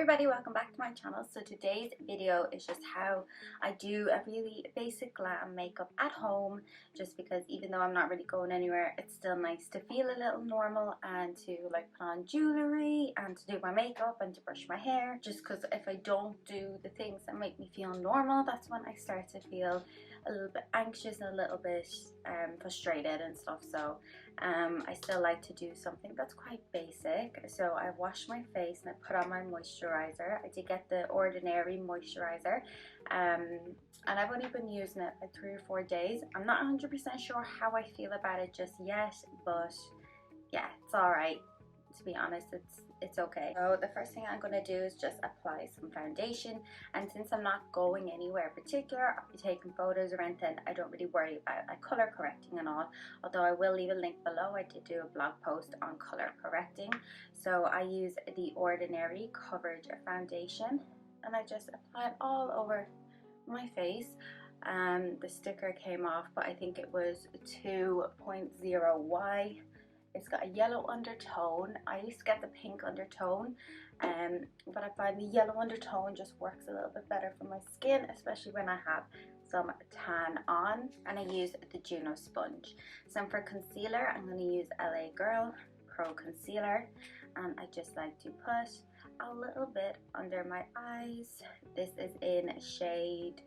everybody, welcome back to my channel. So today's video is just how I do a really basic glam makeup at home, just because even though I'm not really going anywhere, it's still nice to feel a little normal and to like put on jewelry and to do my makeup and to brush my hair, just because if I don't do the things that make me feel normal, that's when I start to feel a little bit anxious and a little bit frustrated and stuff. So I still like to do something that's quite basic. So I wash my face and I put on my moisturizer. I did get the Ordinary moisturizer and I've only been using it like 3 or 4 days. I'm not 100% sure how I feel about it just yet, but yeah, it's alright. To be honest, it's okay. So the first thing I'm going to do is just apply some foundation, and since I'm not going anywhere in particular, I'll be taking photos or anything, I don't really worry about like color correcting and all, although I will leave a link below. I did do a blog post on color correcting. So I use the Ordinary Coverage Foundation and I just apply it all over my face. The sticker came off, but I think it was 2.0Y. It's got a yellow undertone. I used to get the pink undertone, but I find the yellow undertone just works a little bit better for my skin, especially when I have some tan on. And I use the Juno sponge. So for concealer, I'm going to use LA Girl Pro Concealer, and I just like to put a little bit under my eyes. This is in shade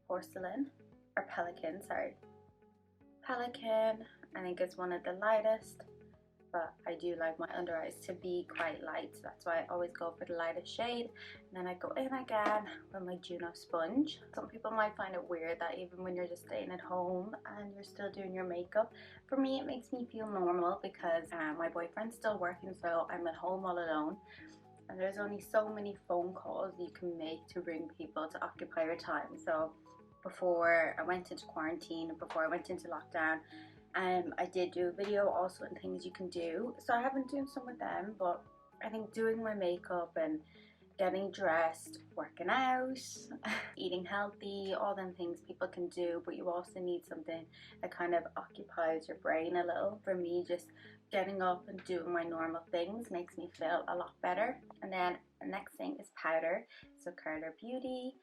Porcelain, or Pelican, sorry. Pelican, I think it's one of the lightest, but I do like my under eyes to be quite light, so that's why I always go for the lightest shade. And then I go in again with my Juno sponge. Some people might find it weird that even when you're just staying at home and you're still doing your makeup, for me it makes me feel normal because my boyfriend's still working, so I'm at home all alone. And there's only so many phone calls you can make to ring people to occupy your time. So before I went into quarantine, before I went into lockdown, I did do a video also on things you can do. So I have been doing some of them, but I think doing my makeup and getting dressed, working out, eating healthy, all them things people can do, but you also need something that kind of occupies your brain a little. For me, just getting up and doing my normal things makes me feel a lot better. And then the next thing is powder. So Carter Beauty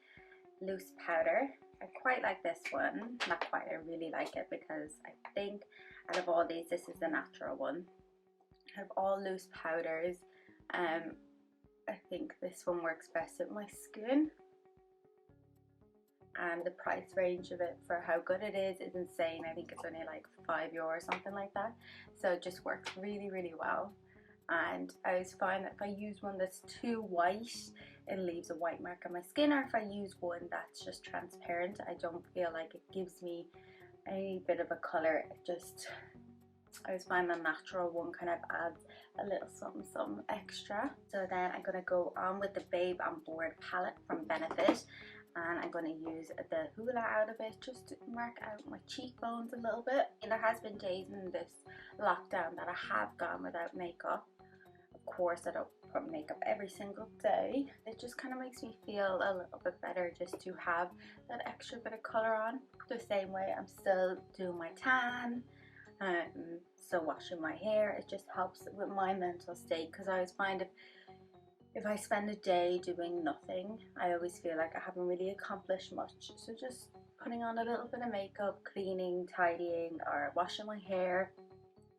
loose powder. I quite like this one. Not quite, I really like it because I think out of all these, this is the natural one. Out of all loose powders, I think this one works best with my skin. And the price range of it for how good it is insane. I think it's only like €5 or something like that. So it just works really, really well. And I always find that if I use one that's too white, it leaves a white mark on my skin, or if I use one that's just transparent, I don't feel like it gives me a bit of a colour. It just, I always find the natural one kind of adds a little something extra. So then I'm going to go on with the Babe on Board palette from Benefit, and I'm going to use the Hoola out of it just to mark out my cheekbones a little bit. And there has been days in this lockdown that I have gone without makeup. Of course, I don't put makeup every single day. It just kind of makes me feel a little bit better just to have that extra bit of colour on. The same way I'm still doing my tan, still washing my hair. It just helps with my mental state, because I always find if I spend a day doing nothing, I always feel like I haven't really accomplished much. So just putting on a little bit of makeup, cleaning, tidying, or washing my hair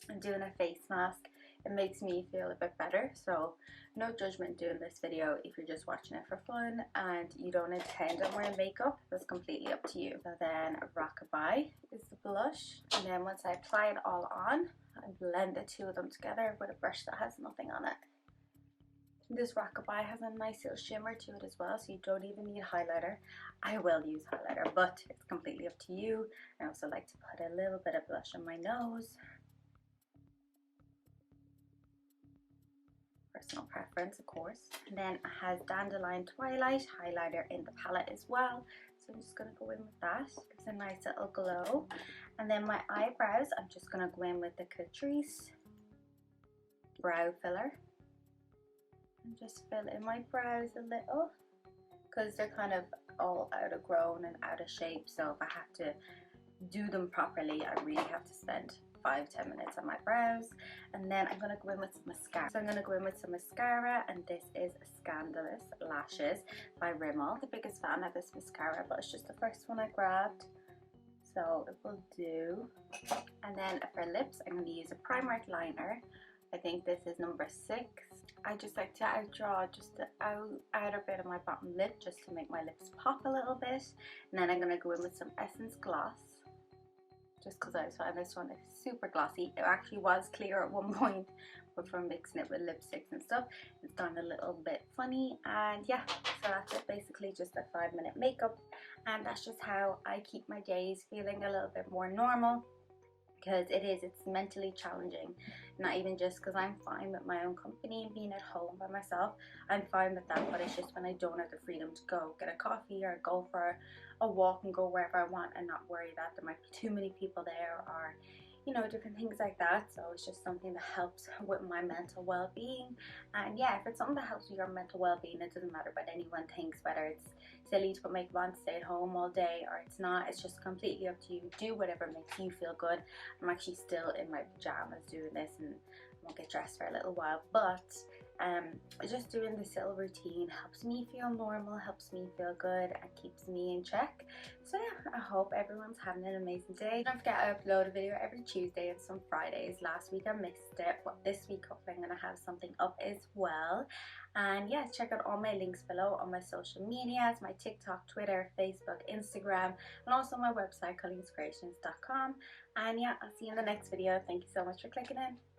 and doing a face mask, it makes me feel a bit better. So no judgment doing this video if you're just watching it for fun and you don't intend on wearing makeup. That's completely up to you. So then Rockabye is the blush, and then once I apply it all on, I blend the two of them together with a brush that has nothing on it. This Rockabye has a nice little shimmer to it as well, so you don't even need highlighter. I will use highlighter, but it's completely up to you. I also like to put a little bit of blush on my nose. Personal preference, of course. And then it has Dandelion Twilight highlighter in the palette as well, so I'm just going to go in with that. Gives a nice little glow. And then my eyebrows, I'm just going to go in with the Catrice brow filler and just fill in my brows a little, because they're kind of all out of grown and out of shape. So if I have to do them properly, I really have to spend 5-10 minutes on my brows, and then I'm going to go in with some mascara. So I'm going to go in with some mascara, and this is Scandalous Lashes by Rimmel. The biggest fan of this mascara, but it's just the first one I grabbed, so it will do. And then for lips, I'm going to use a Primark liner. I think this is number 6. I just like to outdraw just the outer bit of my bottom lip just to make my lips pop a little bit. And then I'm going to go in with some Essence Gloss, just because I find this one is super glossy. It actually was clear at one point, but from mixing it with lipsticks and stuff, it's gone a little bit funny. And yeah, so that's it, basically just a 5-minute makeup. And that's just how I keep my days feeling a little bit more normal, because it's mentally challenging. Not even just because I'm fine with my own company and being at home by myself, I'm fine with that, but it's just when I don't have the freedom to go get a coffee or go for a walk and go wherever I want and not worry that there might be too many people there, or you know, different things like that. So it's just something that helps with my mental well-being. And yeah, if it's something that helps with your mental well-being, it doesn't matter what anyone thinks, whether it's silly to put makeup on to stay at home all day or it's not. It's just completely up to you. Do whatever makes you feel good. I'm actually still in my pajamas doing this, and I won't get dressed for a little while, but just doing this little routine helps me feel normal, helps me feel good, and keeps me in check. So yeah, I hope everyone's having an amazing day. Don't forget, I upload a video every Tuesday and some Fridays. Last week I missed it, but this week hopefully I'm going to have something up as well. And yeah, check out all my links below on my social medias, my TikTok, Twitter, Facebook, Instagram, and also my website colleens.creations.com. And yeah, I'll see you in the next video. Thank you so much for clicking in.